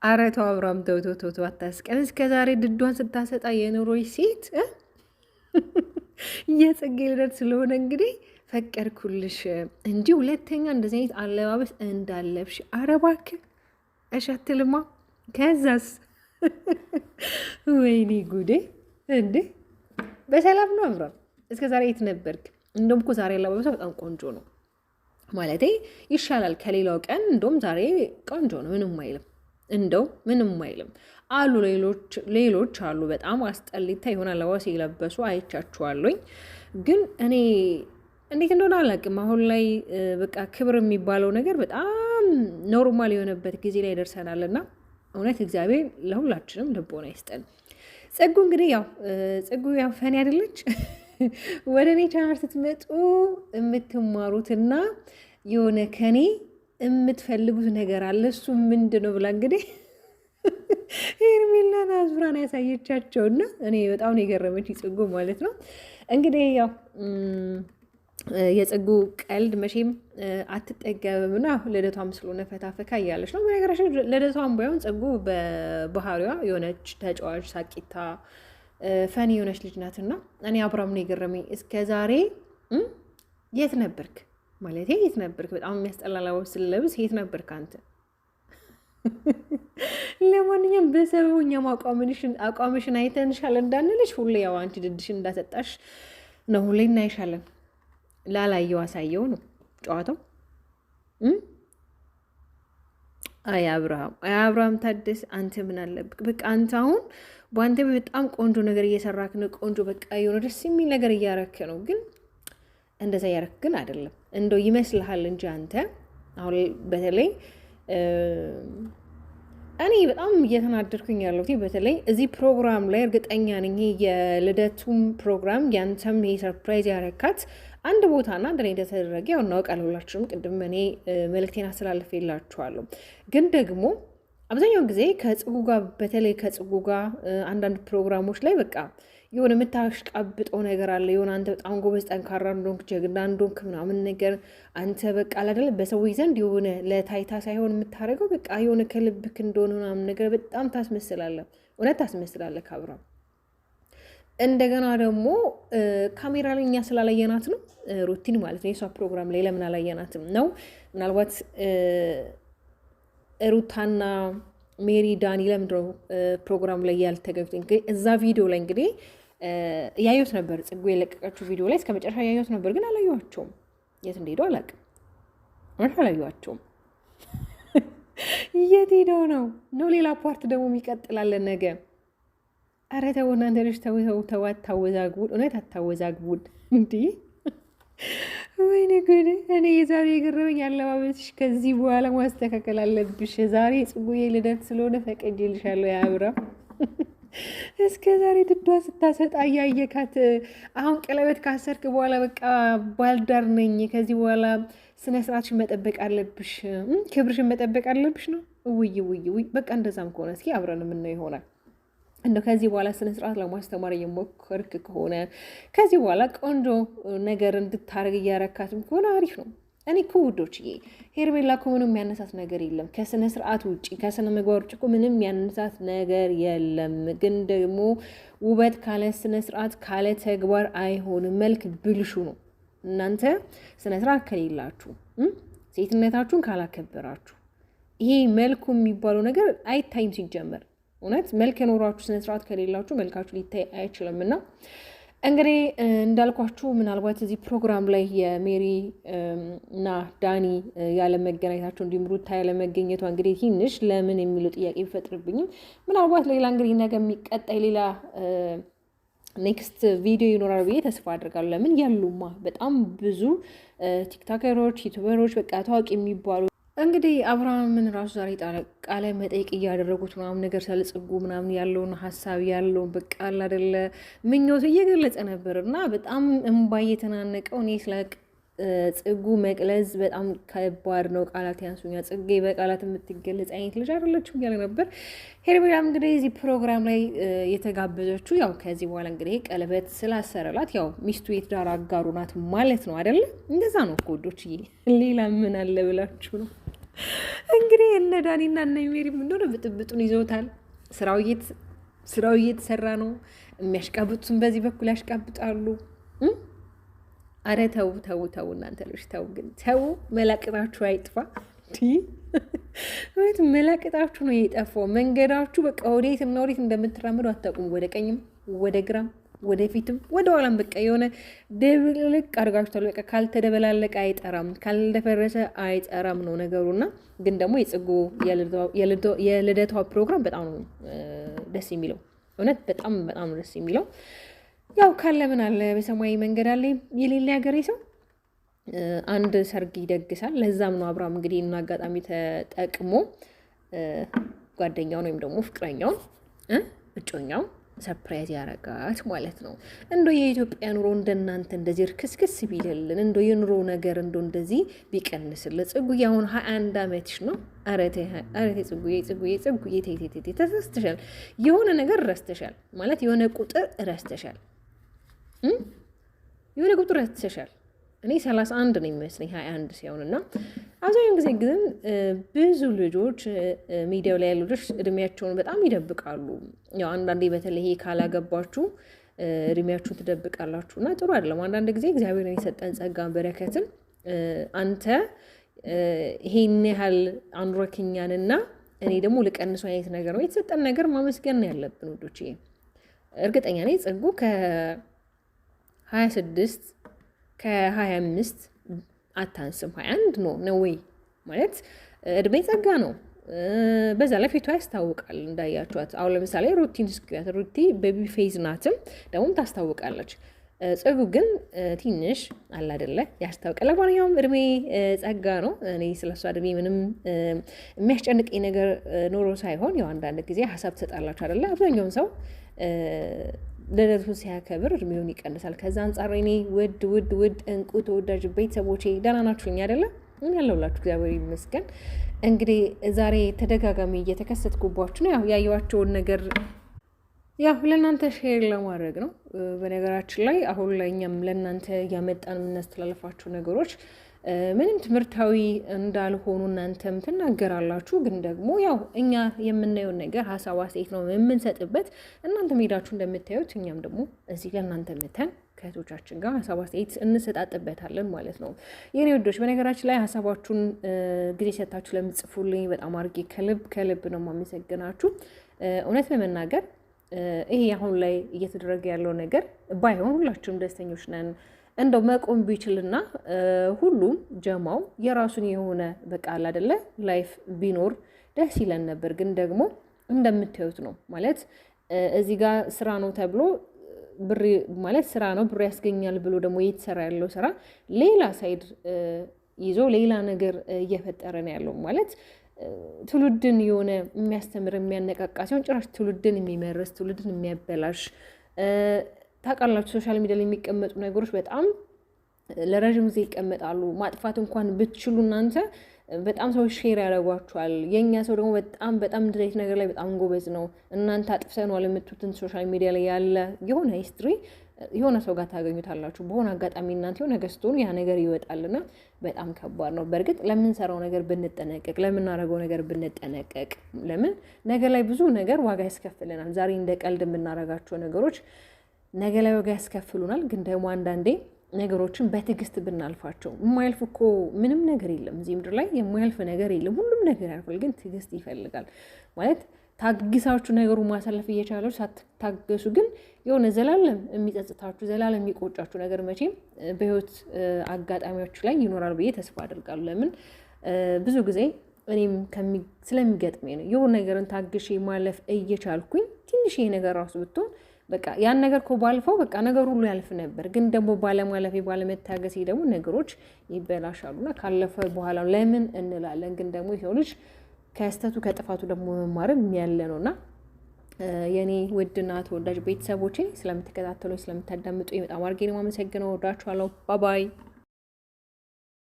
ኧረ ተው አብርሃም ተው ተው ተው ተው አታስቀን። እስከ ዛሬ ድዷን ስታሰጣ የኖሮች ሴት የጽጌ ልደት ስለሆነ እንግዲህ ፈቀድኩልሽ እንጂ ሁለተኛ እንደዚህ አይነት አለባበስ እንዳለብሽ ኧረ እባክህ እሺ አትልማ። ከዛስ ወይኔ ጉዴ እንዴ! በሰላም ነው አብርሃም? እስከ ዛሬ የት ነበርክ? እንደውም እኮ ዛሬ አለባበሷ በጣም ቆንጆ ነው ማለቴ ይሻላል ከሌላው ቀን። እንደውም ዛሬ ቆንጆ ነው፣ ምንም አይልም። እንደው ምንም አይልም አሉ ሌሎች አሉ በጣም አስጠሊታ የሆነ አለባበስ የለበሱ አይቻችኋለኝ። ግን እኔ እንዴት እንደሆነ አላውቅም። አሁን ላይ በቃ ክብር የሚባለው ነገር በጣም ኖርማል የሆነበት ጊዜ ላይ ደርሰናል እና እውነት እግዚአብሔር ለሁላችንም ልቦና ይስጠን። ጽጉ እንግዲህ ጽጉ ፈኒ አይደለች። ወደ እኔ ቻናል ስትመጡ የምትማሩትና የሆነ ከኔ የምትፈልጉት ነገር አለ። እሱ ምንድን ነው ብላ እንግዲህ ሄርሜላን አዙራን ያሳየቻቸውና እኔ በጣም ነው የገረመች ጽጉ ማለት ነው። እንግዲህ የጽጉ ቀልድ መቼም አትጠገብምና ልደቷም ስለሆነ ፈታፈካ እያለች ነው። በነገራችን ልደቷም ባይሆን ጽጉ በባህሪዋ የሆነች ተጫዋች ሳቂታ ፈኒ የሆነች ልጅ ናትና እኔ አብርሃም ነው የገረመኝ። እስከ ዛሬ የት ነበርክ ማለት የት ነበርክ? በጣም የሚያስጠላ ለባብስ ስለብስ የት ነበርክ አንተ? ለማንኛውም በሰበቡ እኛም አቋምሽን አይተንሻል እንዳንልሽ ሁሌ አንቺ ድድሽን እንዳሰጣሽ ነው ሁሌ እናይሻለን። ላላየው አሳየው ነው ጨዋታው። አይ አብርሃም ታደስ አንተ ምን አለብክ? በቃ አንተ አሁን በአንተ በጣም ቆንጆ ነገር እየሰራክ ነው። ቆንጆ በቃ የሆነ ደስ የሚል ነገር እያረክ ነው። ግን እንደዛ እያረክ ግን አይደለም። እንደው ይመስልሃል እንጂ አንተ አሁን በተለይ እኔ በጣም እየተናደድኩኝ ያለሁት በተለይ እዚህ ፕሮግራም ላይ እርግጠኛ ነኝ የልደቱም ፕሮግራም ያንተም ይሄ ሰርፕራይዝ ያረካት አንድ ቦታና አንድ ላይ እንደተደረገ ያው እናውቃለን ሁላችሁም። ቅድም እኔ መልእክቴን አስተላልፌላችኋለሁ። ግን ደግሞ አብዛኛውን ጊዜ ከጽጉ ጋር በተለይ ከጽጉ ጋር አንዳንድ ፕሮግራሞች ላይ በቃ የሆነ የምታሽቃብጠው ነገር አለ። የሆነ አንተ በጣም ጎበዝ ጠንካራ እንደሆንክ ጀግና እንደሆንክ ምናምን ነገር አንተ በቃ አይደለ በሰዎች ዘንድ የሆነ ለታይታ ሳይሆን የምታደርገው በቃ የሆነ ከልብክ እንደሆነ ምናምን ነገር በጣም ታስመስላለህ። እውነት ታስመስላለህ ከአብርሃም። እንደገና ደግሞ ካሜራ ላይ እኛ ስላላየናት ነው ሩቲን ማለት ነው የሷ ፕሮግራም ላይ ለምን አላየናትም ነው። ምናልባት ሩታና ሜሪ ዳኒ ለምንድነው ፕሮግራም ላይ ያልተገኙት? እንግዲህ እዛ ቪዲዮ ላይ እንግዲህ ያዩት ነበር፣ ጽጉ የለቀቀችው ቪዲዮ ላይ እስከ መጨረሻ ያዩት ነበር፣ ግን አላየኋቸውም። የት እንደሄዱ አላውቅም። አላየኋቸውም። የት ሄደው ነው ሌላ ፓርት ደግሞ የሚቀጥላለን ነገ። ኧረ ተው እናንተ ልጅ ተው፣ አታወዛግቡን፣ እውነት አታወዛግቡን እንዲህ። ወይኔ ጉድ! እኔ የዛሬ የገረመኝ አለባበስሽ ከዚህ በኋላ ማስተካከል አለብሽ። ዛሬ ጽጉዬ ልደት ስለሆነ ፈቅጄልሻለሁ። የአብርሃም እስከ ዛሬ ድዷ ስታሰጣ እያየካት አሁን ቀለበት ካሰርክ በኋላ በቃ ባልዳር ነኝ፣ ከዚህ በኋላ ስነ ስርዓትሽን መጠበቅ አለብሽ፣ ክብርሽን መጠበቅ አለብሽ ነው። ውይ በቃ እንደዛም ከሆነ እስኪ አብረን የምናየው ይሆናል። እንደው ከዚህ በኋላ ስነ ስርዓት ለማስተማር እየሞከርክ ከሆነ ከዚህ በኋላ ቆንጆ ነገር እንድታደርግ እያረካትም ከሆነ አሪፍ ነው። እኔ እኮ ውዶችዬ ሄርሜላ እኮ ምንም የሚያነሳት ነገር የለም ከስነ ስርዓት ውጭ፣ ከስነ ምግባር ውጭ እኮ ምንም የሚያነሳት ነገር የለም። ግን ደግሞ ውበት ካለ ስነ ስርዓት ካለ ተግባር አይሆንም። መልክ ብልሹ ነው። እናንተ ስነ ስርዓት ከሌላችሁ፣ ሴትነታችሁን ካላከበራችሁ ይሄ መልኩ የሚባለው ነገር አይታይም ሲጀመር። እውነት መልክ የኖራችሁ ስነ ስርዓት ከሌላችሁ መልካችሁ ሊታይ አይችልም። እና እንግዲህ እንዳልኳችሁ ምናልባት እዚህ ፕሮግራም ላይ የሜሪ እና ዳኒ ያለመገናኘታቸው እንዲሁም ሩታ ያለመገኘቷ እንግዲህ ትንሽ ለምን የሚለው ጥያቄ ቢፈጥርብኝም ምናልባት ሌላ እንግዲህ ነገ የሚቀጣይ ሌላ ኔክስት ቪዲዮ ይኖራል ብዬ ተስፋ አድርጋለሁ። ለምን ያሉማ በጣም ብዙ ቲክቶከሮች፣ ዩቱበሮች በቃ ታዋቂ የሚባሉ እንግዲህ አብርሃምን ራሱ ዛሬ ቃለ መጠይቅ እያደረጉት ምናምን ነገር ስለጽጉ ምናምን ያለውን ሀሳብ ያለውን በቃ አይደለ ምኞት እየገለጸ ነበር እና በጣም እምባ እየተናነቀው እኔ ስለ ጽጉ መቅለዝ በጣም ከባድ ነው፣ ቃላት ያንሱኛል፣ ጽጌ በቃላት የምትገለጽ አይነት ልጅ አይደለችም እያለ ነበር። ሄርሜላም እንግዲህ እዚህ ፕሮግራም ላይ የተጋበዘችው ያው ከዚህ በኋላ እንግዲህ ቀለበት ስላሰረላት ያው ሚስቱ የትዳር አጋሩ ናት ማለት ነው አይደለ? እንደዛ ነው እኮ ወዶችዬ፣ ሌላ ምን አለ ብላችሁ ነው? እንግዲህ እነ ዳኒና እነ ሜሪ ምንድን ነው ብጥብጡን ይዘውታል። ስራው እየተሰራ ነው። የሚያሽቃብጡትን በዚህ በኩል ያሽቃብጣሉ። አረ ተው ተው ተው እናንተ ልጅ ተው፣ ግን ተው፣ መላቅጣችሁ አይጥፋ። ወይት መላቅጣችሁ ነው የጠፋው። መንገዳችሁ በቃ ወዴትና ወዴት እንደምትራመዱ አታውቁም። ወደ ቀኝም ወደ ግራም ወደፊትም ወደ ኋላም በቃ የሆነ ድብልቅ አድርጋችኋል። በቃ ካልተደበላለቀ አይጠራም፣ ካልደፈረሰ አይጠራም ነው ነገሩና ግን ደግሞ የጽጉ የልደቷ ፕሮግራም በጣም ነው ደስ የሚለው። እውነት በጣም በጣም ደስ የሚለው። ያው ካለ ምን አለ በሰማያዊ መንገድ አለ የሌለ ሀገሬ ሰው አንድ ሰርግ ይደግሳል። ለዛም ነው አብርሃም እንግዲህ እና አጋጣሚ ተጠቅሞ ጓደኛውን ወይም ደግሞ ፍቅረኛውን እጮኛው ሰርፕራይዝ ያረጋት ማለት ነው። እንዶ የኢትዮጵያ ኑሮ እንደናንተ እንደዚህ ርክስክስ ቢልልን፣ እንዶ የኑሮ ነገር እንዶ እንደዚህ ቢቀንስልን። ጽጉዬ አሁን 21 ዓመትሽ ነው። አረቴ ጽጉዬ ተሳስተሻል። የሆነ ነገር ረስተሻል ማለት የሆነ ቁጥር ረስተሻል። እኔ 31 ነው የሚመስለኝ 21 ሲሆንና አብዛኛውን ጊዜ ግን ብዙ ልጆች ሚዲያው ላይ ያሉ ልጆች እድሜያቸውን በጣም ይደብቃሉ። ያው አንዳንዴ በተለይ ካላገባችሁ እድሜያችሁን ትደብቃላችሁ እና ጥሩ አይደለም። አንዳንድ ጊዜ እግዚአብሔር የሰጠን ጸጋን በረከትን አንተ ይሄን ያህል አንሮክኛንና እኔ ደግሞ ልቀንሱ አይነት ነገር ነው የተሰጠን ነገር ማመስገን ነው ያለብን ውዶች። እርግጠኛ ነኝ ጽጉ ከ26 ከ25 አታንስም። 21 ነው ወይ ማለት እድሜ ጸጋ ነው። በዛ ላይ ፊቷ ያስታውቃል እንዳያችኋት። አሁን ለምሳሌ ሩቲን ስኩያት ሩቲ ቤቢ ፌዝ ናትም ደግሞ ታስታውቃለች። ጽጉ ግን ትንሽ አለ አይደለ ያስታውቃል። ለማንኛውም እድሜ ጸጋ ነው። እኔ ስለሷ እድሜ ምንም የሚያስጨንቀኝ ነገር ኖሮ ሳይሆን ያው አንዳንድ ጊዜ ሀሳብ ትሰጣላችሁ አይደለ። አብዛኛውን ሰው ልደቱን ሲያከብር እድሜውን ይቀንሳል። ከዛ አንጻር እኔ ውድ እንቁ ተወዳጅ ቤተሰቦቼ ደህና ናችሁኝ አይደለ? ያለሁላችሁ እግዚአብሔር ይመስገን። እንግዲህ ዛሬ ተደጋጋሚ እየተከሰትኩባችሁ ነው። ያው ያየኋቸውን ነገር ያው ለእናንተ ሼር ለማድረግ ነው። በነገራችን ላይ አሁን ላይ እኛም ለእናንተ እያመጣን የምናስተላለፋቸው ነገሮች ምንም ትምህርታዊ እንዳልሆኑ እናንተም ትናገራላችሁ። ግን ደግሞ ያው እኛ የምናየውን ነገር ሀሳብ አስተያየት ነው የምንሰጥበት። እናንተም ሄዳችሁ እንደምታዩት እኛም ደግሞ እዚህ ለእናንተ መተን ከእህቶቻችን ጋር ሀሳብ አስተያየት እንሰጣጥበታለን ማለት ነው። የኔ ወዶች በነገራችን ላይ ሀሳባችሁን ጊዜ ሰጥታችሁ ለምጽፉልኝ በጣም አድርጌ ከልብ ነው የማመሰግናችሁ። እውነት ለመናገር ይሄ አሁን ላይ እየተደረገ ያለው ነገር ባይሆን ሁላችንም ደስተኞች ነን። እንደው መቆም ቢችልና ሁሉም ጀማው የራሱን የሆነ በቃ አለ አይደለ ላይፍ ቢኖር ደስ ይለን ነበር። ግን ደግሞ እንደምታዩት ነው ማለት እዚህ ጋር ስራ ነው ተብሎ ብር ማለት ስራ ነው ብር ያስገኛል ብሎ ደግሞ እየተሰራ ያለው ስራ ሌላ ሳይድ ይዞ ሌላ ነገር እየፈጠረ ነው ያለው ማለት ትውልድን የሆነ የሚያስተምር የሚያነቃቃ ሲሆን ጭራሽ ትውልድን የሚመርስ ትውልድን የሚያበላሽ ታውቃላችሁ። ሶሻል ሚዲያ ላይ የሚቀመጡ ነገሮች በጣም ለረዥም ጊዜ ይቀመጣሉ። ማጥፋት እንኳን ብትችሉ እናንተ በጣም ሰዎች ሼር ያደርጓቸዋል። የእኛ ሰው ደግሞ በጣም እንደዚህ ነገር ላይ በጣም ጎበዝ ነው። እናንተ አጥፍተነዋል የምትሉትን ሶሻል ሚዲያ ላይ ያለ የሆነ ሂስትሪ የሆነ ሰው ጋር ታገኙታላችሁ። በሆነ አጋጣሚ እናንተ የሆነ ነገር ስትሆኑ ያ ነገር ይወጣልና በጣም ከባድ ነው። በእርግጥ ለምንሰራው ነገር ብንጠነቀቅ፣ ለምናደርገው ነገር ብንጠነቀቅ፣ ለምን ነገር ላይ ብዙ ነገር ዋጋ ያስከፍለናል። ዛሬ እንደ ቀልድ የምናደርጋቸው ነገሮች ነገ ላይ ዋጋ ያስከፍሉናል። ግን ደግሞ አንዳንዴ ነገሮችን በትዕግስት ብናልፋቸው የማያልፍ እኮ ምንም ነገር የለም እዚህ ምድር ላይ የማያልፍ ነገር የለም። ሁሉም ነገር ያልፋል፣ ግን ትዕግስት ይፈልጋል ማለት ታግሳችሁ ነገሩ ማሳለፍ እየቻላችሁ ሳትታገሱ ግን የሆነ ዘላለም የሚጸጽታችሁ ዘላለም የሚቆጫችሁ ነገር መቼም በህይወት አጋጣሚዎች ላይ ይኖራል ብዬ ተስፋ አደርጋለሁ። ለምን ብዙ ጊዜ እኔም ስለሚገጥመኝ ነው የሆነ ነገርን ታግሼ ማለፍ እየቻልኩኝ ትንሽ ይሄ ነገር ራሱ ብትሆን በቃ ያን ነገር እኮ ባልፈው በቃ ነገር ሁሉ ያልፍ ነበር። ግን ደግሞ ባለማለፌ ባለመታገሴ ደግሞ ነገሮች ይበላሻሉና ካለፈ በኋላ ለምን እንላለን። ግን ደግሞ ይሄው ልጅ ከስተቱ ከጥፋቱ ደግሞ መማርም ያለ ነውና የኔ ውድና ተወዳጅ ቤተሰቦቼ ስለምትከታተሉኝ ስለምታዳምጡኝ በጣም አድርጌ ነው የማመሰግነው። ወዳችኋለሁ። ባባይ